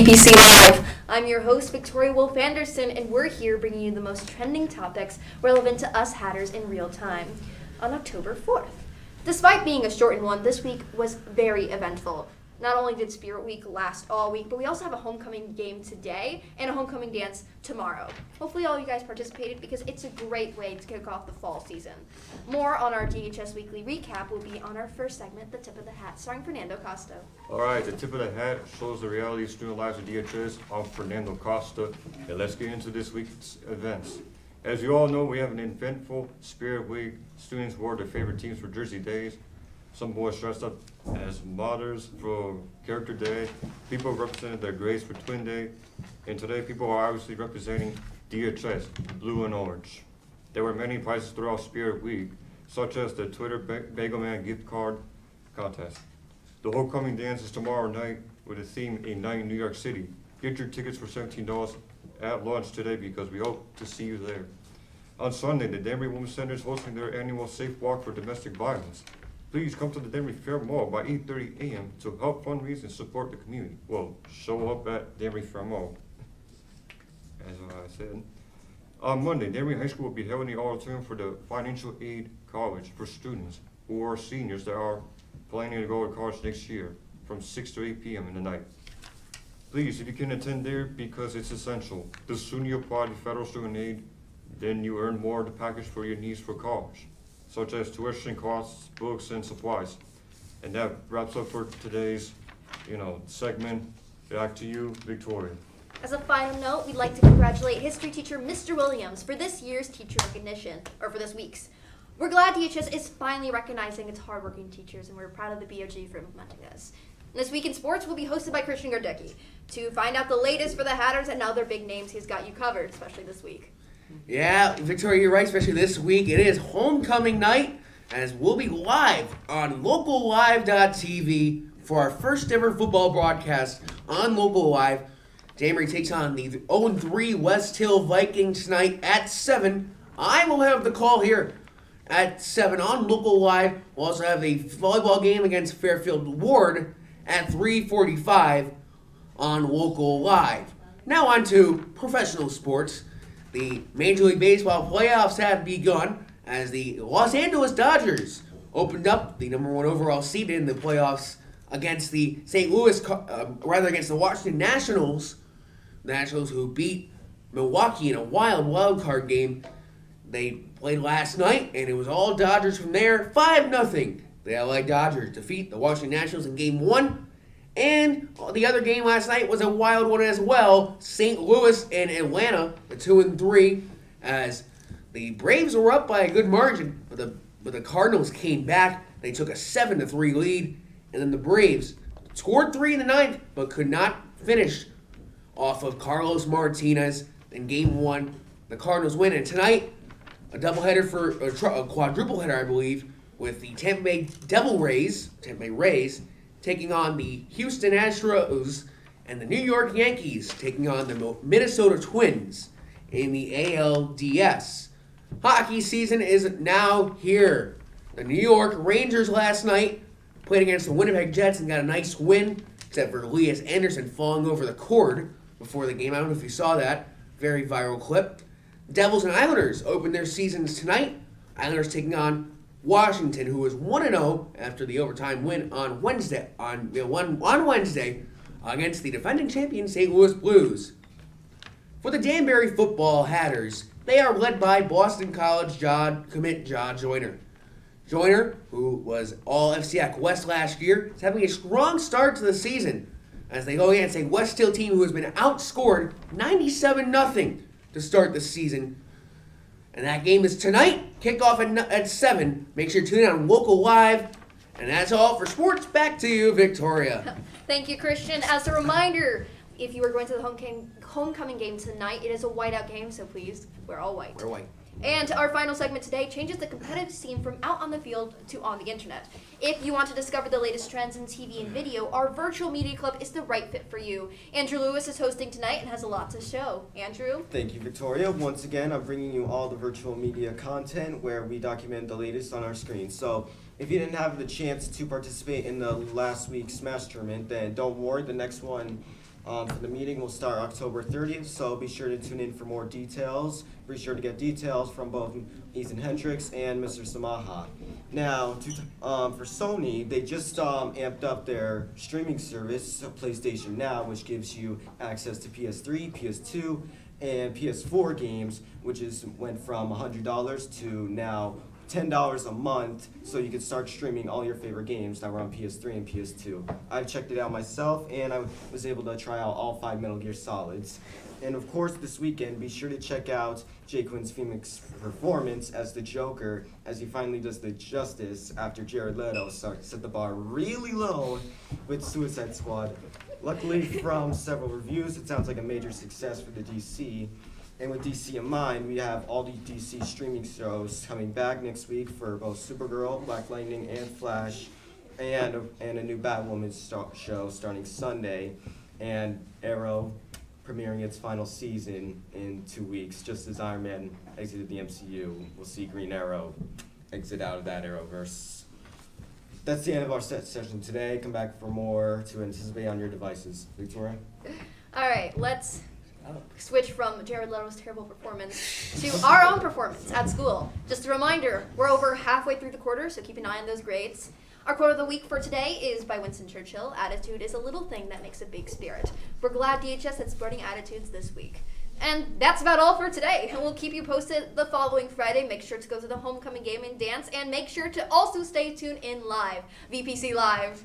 VPC Live. I'm your host, Victoria Wolf-Anderson, and we're here bringing you the most trending topics relevant to us Hatters in real time on October 4th. Despite being a shortened one, this week was very eventful. Not only did Spirit Week last all week, but we also have a homecoming game today and a homecoming dance tomorrow. Hopefully all you guys participated because it's a great way to kick off the fall season. More on our DHS Weekly Recap will be on our first segment, The Tip of the Hat, starring Fernando Costa. All right, The Tip of the Hat shows the reality of student lives at DHS. I'm Fernando Costa, and let's get into this week's events. As you all know, we have an eventful Spirit Week. Students wore their favorite teams for Jersey Days. Some boys dressed up as mothers for Character Day. People represented their grades for Twin Day. And today, people are obviously representing DHS, blue and orange. There were many prizes throughout Spirit Week, such as the Twitter Bagel Man gift card contest. The homecoming dance is tomorrow night with a theme, A Night in New York City. Get your tickets for $17 at launch today because we hope to see you there. On Sunday, the Danbury Women's Center is hosting their annual Safe Walk for Domestic Violence. Please come to the Danbury Fair Mall by 8:30 a.m. to help fundraise and support the community. Well, show up at Danbury Fair Mall, as I said. On Monday, Danbury High School will be held in the auditorium for the Financial Aid College for students who are seniors that are planning to go to college next year from 6 to 8 p.m. in the night. Please, if you can attend there because it's essential. The sooner you apply to federal student aid, then you earn more of the package for your needs for college, such as tuition costs, books, and supplies. And that wraps up for today's, segment. Back to you, Victoria. As a final note, we'd like to congratulate history teacher Mr. Williams for this year's teacher recognition, or for this week's. We're glad DHS is finally recognizing its hardworking teachers, and we're proud of the BOG for implementing this. This Week in Sports will be hosted by Christian Gardecki. To find out the latest for the Hatters and other big names, he's got you covered, especially this week. Yeah, Victoria, you're right, especially this week. It is homecoming night, as we'll be live on LocalLive.tv for our first ever football broadcast on Local Live. Danbury takes on the 0-3 West Hill Vikings tonight at 7. I will have the call here at 7 on Local Live. We'll also have a volleyball game against Fairfield Ward at 3:45 on Local Live. Now on to professional sports. The Major League Baseball playoffs have begun as the Los Angeles Dodgers opened up the number one overall seed in the playoffs against the against the Washington Nationals. The Nationals who beat Milwaukee in a wild card game. They played last night and it was all Dodgers from there. 5-0. The LA Dodgers defeat the Washington Nationals in Game 1. And the other game last night was a wild one as well. St. Louis and Atlanta, the 2-3, as the Braves were up by a good margin, but the Cardinals came back. They took a 7-3 lead, and then the Braves scored 3 in the ninth, but could not finish off of Carlos Martinez in Game 1. The Cardinals win, and tonight, a doubleheader for a quadruple header, I believe, with the Tampa Bay Rays, taking on the Houston Astros, and the New York Yankees taking on the Minnesota Twins in the ALDS. Hockey season is now here. The New York Rangers last night played against the Winnipeg Jets and got a nice win, except for Elias Anderson falling over the cord before the game. I don't know if you saw that. Very viral clip. Devils and Islanders open their seasons tonight. Islanders taking on Washington, who was 1-0 after the overtime win on Wednesday against the defending champion St. Louis Blues. For the Danbury football Hatters, they are led by Boston College commit John Joyner. Joyner, who was all FCX West last year, is having a strong start to the season as they go against a West Hill team who has been outscored 97-0 to start the season. And that game is tonight, kickoff at 7. Make sure to tune in on Local Live. And that's all for sports. Back to you, Victoria. Thank you, Christian. As a reminder, if you are going to the homecoming game tonight, it is a whiteout game, so please, we're all white. We're white. And our final segment today changes the competitive scene from out on the field to on the internet. If you want to discover the latest trends in TV and video, our virtual media club is the right fit for you. Andrew Lewis is hosting tonight and has a lot to show. Andrew? Thank you, Victoria. Once again, I'm bringing you all the virtual media content where we document the latest on our screen. So if you didn't have the chance to participate in the last week's Smash tournament, then don't worry. The next one For the meeting will start October 30th, so be sure to tune in for more details. Be sure to get details from both Ethan Hendricks and Mr. Samaha. Now, for Sony, they just amped up their streaming service, PlayStation Now, which gives you access to PS3, PS2, and PS4 games, which went from $100 to now $10 a month, so you can start streaming all your favorite games that were on PS3 and PS2. I've checked it out myself, and I was able to try out all 5 Metal Gear Solids. And of course, this weekend, be sure to check out Joaquin Phoenix's performance as the Joker, as he finally does the justice after Jared Leto set the bar really low with Suicide Squad. Luckily, from several reviews, it sounds like a major success for the DC. And with DC in mind, we have all the DC streaming shows coming back next week for both Supergirl, Black Lightning, and Flash, and a new Batwoman show starting Sunday, and Arrow premiering its final season in 2 weeks. Just as Iron Man exited the MCU, we'll see Green Arrow exit out of that Arrowverse. That's the end of our session today. Come back for more to anticipate on your devices. Victoria? All right, let's switch from Jared Leto's terrible performance to our own performance at school. Just a reminder, we're over halfway through the quarter, so keep an eye on those grades. Our quote of the week for today is by Winston Churchill: "Attitude is a little thing that makes a big spirit." We're glad DHS had sporting attitudes this week. And that's about all for today. And we'll keep you posted the following Friday. Make sure to go to the homecoming game and dance, and make sure to also stay tuned in live. VPC Live.